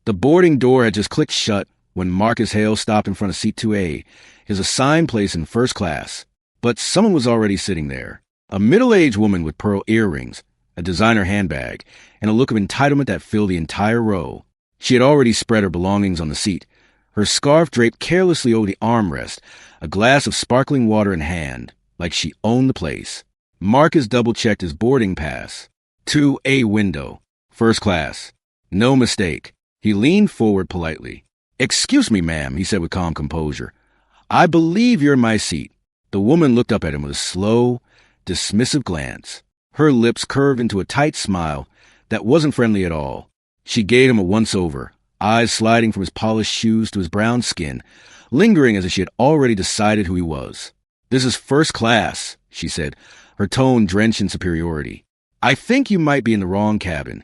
The boarding door had just clicked shut when Marcus Hale stopped in front of seat 2A, his assigned place in first class. But someone was already sitting there. A middle-aged woman with pearl earrings, a designer handbag, and a look of entitlement that filled the entire row. She had already spread her belongings on the seat, her scarf draped carelessly over the armrest, a glass of sparkling water in hand, like she owned the place. Marcus double-checked his boarding pass. 2A window. First class. No mistake. He leaned forward politely. "Excuse me, ma'am," he said with calm composure. "I believe you're in my seat." The woman looked up at him with a slow, dismissive glance. Her lips curved into a tight smile that wasn't friendly at all. She gave him a once-over, eyes sliding from his polished shoes to his brown skin, lingering as if she had already decided who he was. "This is first class," she said, her tone drenched in superiority. "I think you might be in the wrong cabin."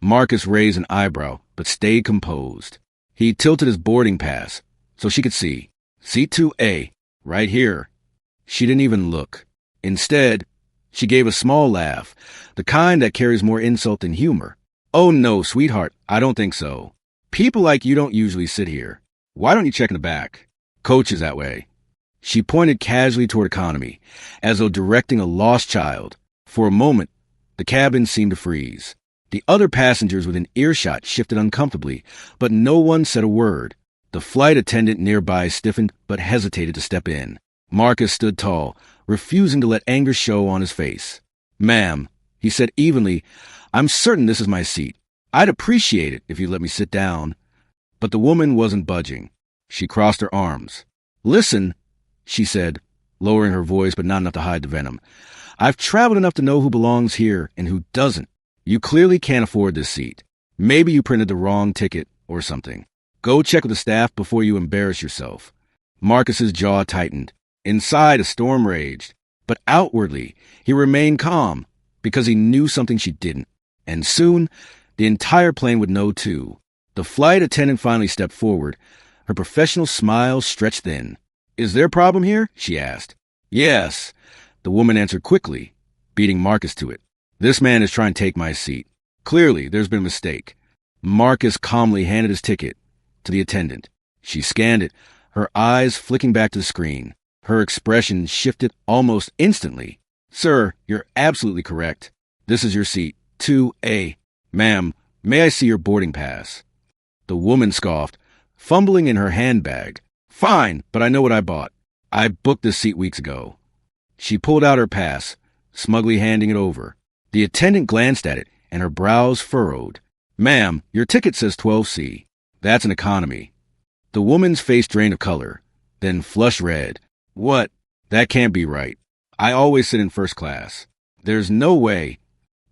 Marcus raised an eyebrow, but stayed composed. He tilted his boarding pass so she could see. Seat 2A, right here. She didn't even look. Instead, she gave a small laugh, the kind that carries more insult than humor. "Oh no, sweetheart, I don't think so. People like you don't usually sit here. Why don't you check in the back? Coach is that way." She pointed casually toward economy, as though directing a lost child. For a moment, the cabin seemed to freeze. The other passengers within earshot shifted uncomfortably, but no one said a word. The flight attendant nearby stiffened but hesitated to step in. Marcus stood tall, refusing to let anger show on his face. "Ma'am," he said evenly, "I'm certain this is my seat. I'd appreciate it if you'd let me sit down." But the woman wasn't budging. She crossed her arms. "Listen," she said, lowering her voice but not enough to hide the venom. "I've traveled enough to know who belongs here and who doesn't. You clearly can't afford this seat. Maybe you printed the wrong ticket or something. Go check with the staff before you embarrass yourself." Marcus's jaw tightened. Inside, a storm raged. But outwardly, he remained calm because he knew something she didn't. And soon, the entire plane would know too. The flight attendant finally stepped forward, her professional smile stretched thin. "Is there a problem here?" she asked. "Yes," the woman answered quickly, beating Marcus to it. "This man is trying to take my seat. Clearly, there's been a mistake." Marcus calmly handed his ticket to the attendant. She scanned it, her eyes flicking back to the screen. Her expression shifted almost instantly. "Sir, you're absolutely correct. This is your seat, 2A. Ma'am, may I see your boarding pass?" The woman scoffed, fumbling in her handbag. "Fine, but I know what I bought. I booked this seat weeks ago." She pulled out her pass, smugly handing it over. The attendant glanced at it, and her brows furrowed. "Ma'am, your ticket says 12C. That's an economy." The woman's face drained of color, then flushed red. "What? That can't be right. I always sit in first class. There's no way."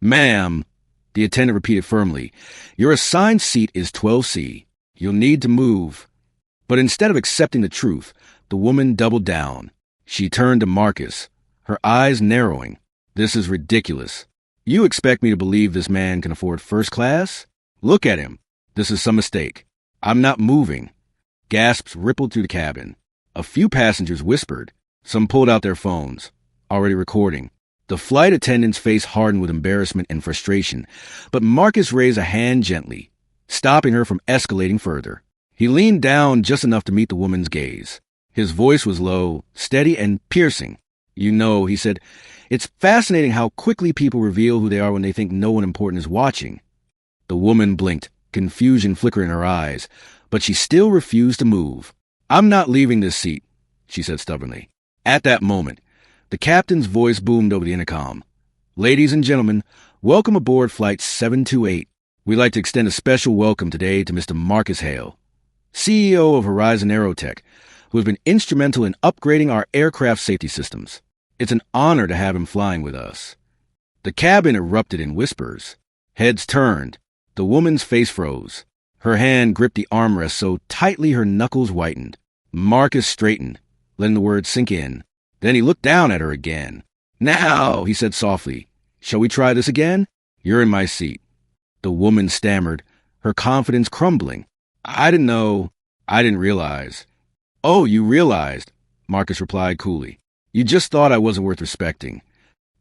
"Ma'am," the attendant repeated firmly, "your assigned seat is 12C. You'll need to move." But instead of accepting the truth, the woman doubled down. She turned to Marcus, her eyes narrowing. "This is ridiculous. You expect me to believe this man can afford first class? Look at him. This is some mistake. I'm not moving." Gasps rippled through the cabin. A few passengers whispered. Some pulled out their phones, already recording. The flight attendant's face hardened with embarrassment and frustration, but Marcus raised a hand gently, stopping her from escalating further. He leaned down just enough to meet the woman's gaze. His voice was low, steady, and piercing. "You know," he said, "it's fascinating how quickly people reveal who they are when they think no one important is watching." The woman blinked, confusion flickering in her eyes, but she still refused to move. "I'm not leaving this seat," she said stubbornly. At that moment, the captain's voice boomed over the intercom. "Ladies and gentlemen, welcome aboard Flight 728. We'd like to extend a special welcome today to Mr. Marcus Hale, CEO of Horizon Aerotech, who has been instrumental in upgrading our aircraft safety systems. It's an honor to have him flying with us." The cabin erupted in whispers. Heads turned. The woman's face froze. Her hand gripped the armrest so tightly her knuckles whitened. Marcus straightened, letting the words sink in. Then he looked down at her again. "Now," he said softly, "shall we try this again? You're in my seat." The woman stammered, her confidence crumbling. I didn't realize." "Oh, you realized," Marcus replied coolly. "You just thought I wasn't worth respecting."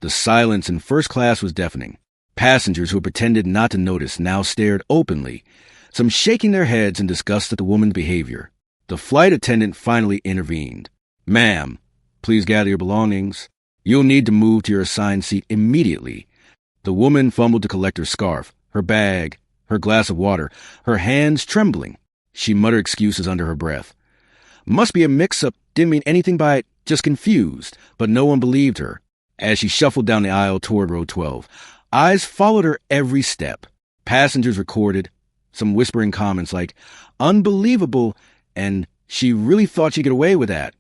The silence in first class was deafening. Passengers who pretended not to notice now stared openly, some shaking their heads in disgust at the woman's behavior. The flight attendant finally intervened. "Ma'am, please gather your belongings. You'll need to move to your assigned seat immediately." The woman fumbled to collect her scarf, her bag, her glass of water, her hands trembling. She muttered excuses under her breath. "Must be a mix-up, didn't mean anything by it, just confused," but no one believed her. As she shuffled down the aisle toward row 12, eyes followed her every step. Passengers recorded, some whispering comments like, "Unbelievable," and "She really thought she could get away with that."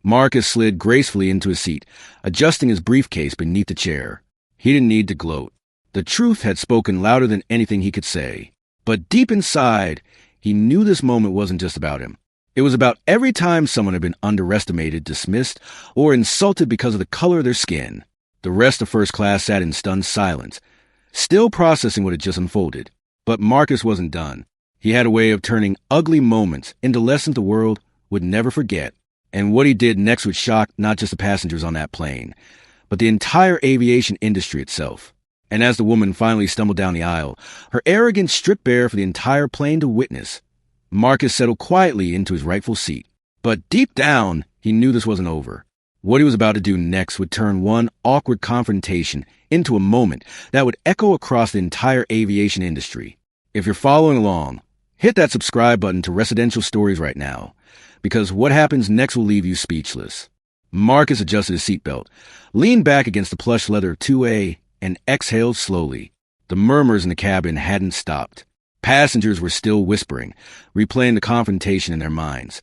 Marcus slid gracefully into his seat, adjusting his briefcase beneath the chair. He didn't need to gloat. The truth had spoken louder than anything he could say. But deep inside, he knew this moment wasn't just about him. It was about every time someone had been underestimated, dismissed, or insulted because of the color of their skin. The rest of first class sat in stunned silence, still processing what had just unfolded. But Marcus wasn't done. He had a way of turning ugly moments into lessons the world would never forget. And what he did next would shock not just the passengers on that plane, but the entire aviation industry itself. And as the woman finally stumbled down the aisle, her arrogance stripped bare for the entire plane to witness, Marcus settled quietly into his rightful seat. But deep down, he knew this wasn't over. What he was about to do next would turn one awkward confrontation into a moment that would echo across the entire aviation industry. If you're following along, hit that subscribe button to Residential Stories right now, because what happens next will leave you speechless. Marcus adjusted his seatbelt, leaned back against the plush leather of 2A, and exhaled slowly. The murmurs in the cabin hadn't stopped. Passengers were still whispering, replaying the confrontation in their minds.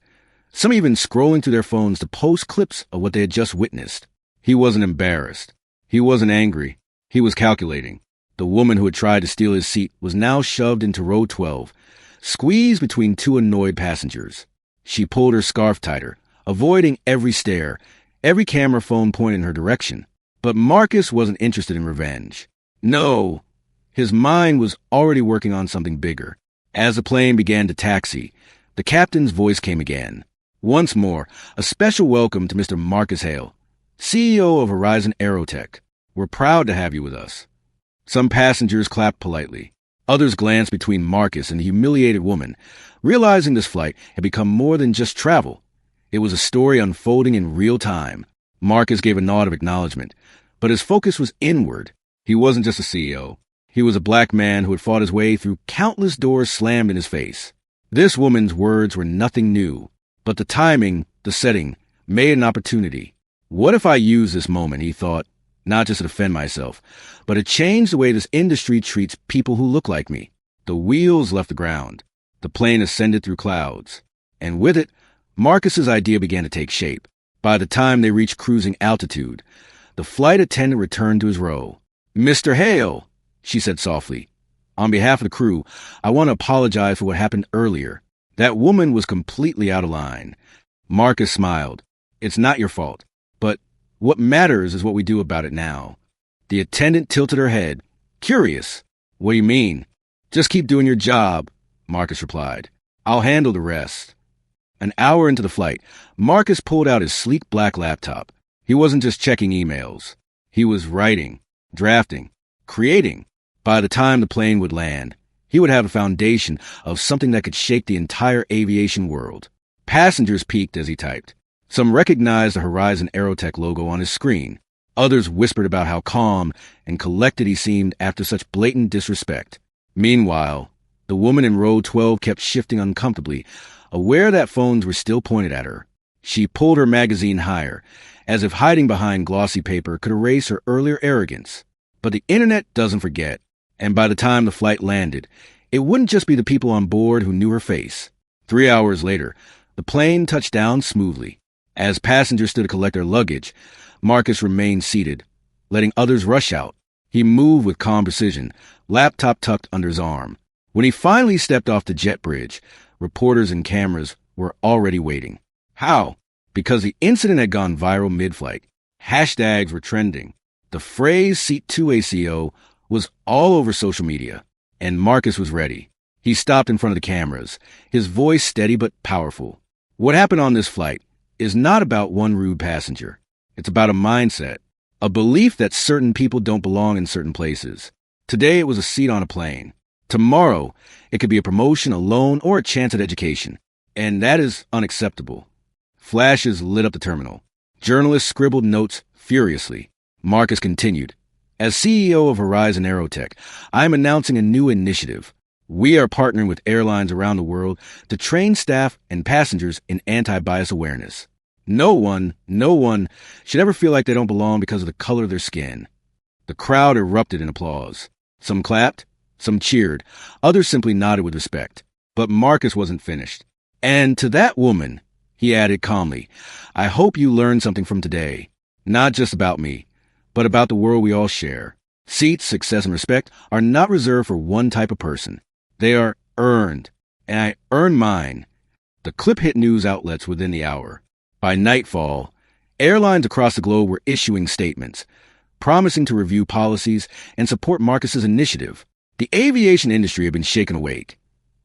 Some even scrolling through their phones to post clips of what they had just witnessed. He wasn't embarrassed. He wasn't angry. He was calculating. The woman who had tried to steal his seat was now shoved into row 12, squeezed between two annoyed passengers. She pulled her scarf tighter, avoiding every stare, every camera phone pointed in her direction. But Marcus wasn't interested in revenge. No. His mind was already working on something bigger. As the plane began to taxi, the captain's voice came again. Once more, a special welcome to Mr. Marcus Hale, CEO of Horizon Aerotech. We're proud to have you with us. Some passengers clapped politely. Others glanced between Marcus and the humiliated woman, realizing this flight had become more than just travel. It was a story unfolding in real time. Marcus gave a nod of acknowledgement, but his focus was inward. He wasn't just a CEO. He was a black man who had fought his way through countless doors slammed in his face. This woman's words were nothing new, but the timing, the setting, made an opportunity. What if I use this moment, he thought, not just to defend myself, but to change the way this industry treats people who look like me. The wheels left the ground. The plane ascended through clouds. And with it, Marcus's idea began to take shape. By the time they reached cruising altitude, the flight attendant returned to his row. "Mr. Hale," she said softly, "on behalf of the crew, I want to apologize for what happened earlier. That woman was completely out of line." Marcus smiled. "It's not your fault, but what matters is what we do about it now." The attendant tilted her head, curious. "What do you mean?" "Just keep doing your job," Marcus replied. "I'll handle the rest." An hour into the flight, Marcus pulled out his sleek black laptop. He wasn't just checking emails. He was writing, drafting, creating. By the time the plane would land, he would have a foundation of something that could shake the entire aviation world. Passengers peeked as he typed. Some recognized the Horizon Aerotech logo on his screen. Others whispered about how calm and collected he seemed after such blatant disrespect. Meanwhile, the woman in row 12 kept shifting uncomfortably, aware that phones were still pointed at her. She pulled her magazine higher, as if hiding behind glossy paper could erase her earlier arrogance. But the internet doesn't forget, and by the time the flight landed, it wouldn't just be the people on board who knew her face. 3 hours later, the plane touched down smoothly. As passengers stood to collect their luggage, Marcus remained seated, letting others rush out. He moved with calm precision, laptop tucked under his arm. When he finally stepped off the jet bridge, reporters and cameras were already waiting. How? Because the incident had gone viral mid-flight. Hashtags were trending. The phrase "Seat 2A CO" was all over social media, and Marcus was ready. He stopped in front of the cameras, his voice steady but powerful. What happened on this flight is not about one rude passenger. It's about a mindset, a belief that certain people don't belong in certain places. Today it was a seat on a plane. Tomorrow, it could be a promotion, a loan, or a chance at education. And that is unacceptable. Flashes lit up the terminal. Journalists scribbled notes furiously. Marcus continued. As CEO of Horizon Aerotech, I am announcing a new initiative. We are partnering with airlines around the world to train staff and passengers in anti-bias awareness. No one should ever feel like they don't belong because of the color of their skin. The crowd erupted in applause. Some clapped, some cheered, others simply nodded with respect. But Marcus wasn't finished. And to that woman, he added calmly, I hope you learned something from today. Not just about me, but about the world we all share. Seats, success, and respect are not reserved for one type of person. They are earned, and I earned mine. The clip hit news outlets within the hour. By nightfall, airlines across the globe were issuing statements, promising to review policies and support Marcus's initiative. The aviation industry had been shaken awake,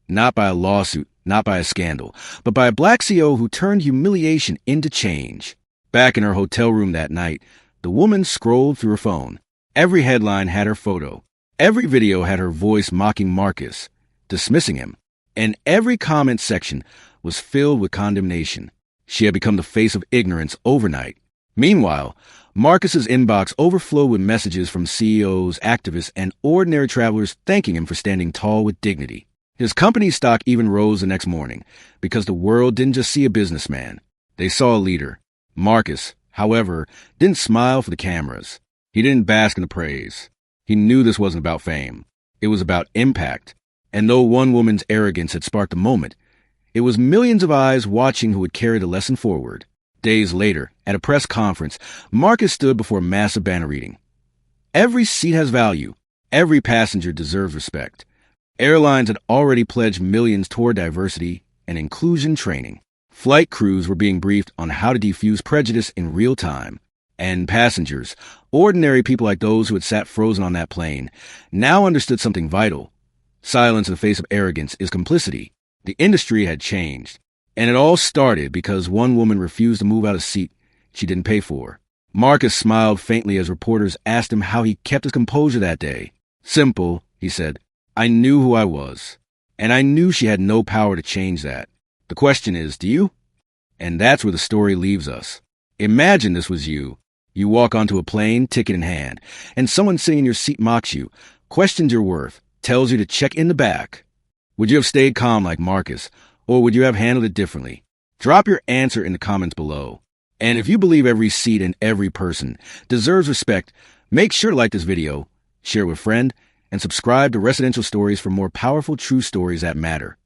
not by a lawsuit, not by a scandal, but by a black CEO who turned humiliation into change. Back in her hotel room that night, the woman scrolled through her phone. Every headline had her photo. Every video had her voice mocking Marcus, dismissing him, and every comment section was filled with condemnation. She had become the face of ignorance overnight. Meanwhile, Marcus's inbox overflowed with messages from CEOs, activists, and ordinary travelers thanking him for standing tall with dignity. His company's stock even rose the next morning because the world didn't just see a businessman. They saw a leader. Marcus, however, didn't smile for the cameras. He didn't bask in the praise. He knew this wasn't about fame. It was about impact. And though one woman's arrogance had sparked the moment, it was millions of eyes watching who would carry the lesson forward. Days later, at a press conference, Marcus stood before a massive banner reading. Every seat has value. Every passenger deserves respect. Airlines had already pledged millions toward diversity and inclusion training. Flight crews were being briefed on how to defuse prejudice in real time. And passengers, ordinary people like those who had sat frozen on that plane, now understood something vital. Silence in the face of arrogance is complicity. The industry had changed. And it all started because one woman refused to move out of a seat she didn't pay for. Marcus smiled faintly as reporters asked him how he kept his composure that day. Simple, he said. I knew who I was. And I knew she had no power to change that. The question is, do you? And that's where the story leaves us. Imagine this was you. You walk onto a plane, ticket in hand, and someone sitting in your seat mocks you, questions your worth, tells you to check in the back. Would you have stayed calm like Marcus, or would you have handled it differently? Drop your answer in the comments below. And if you believe every seat and every person deserves respect, make sure to like this video, share it with a friend, and subscribe to Residential Stories for more powerful true stories that matter.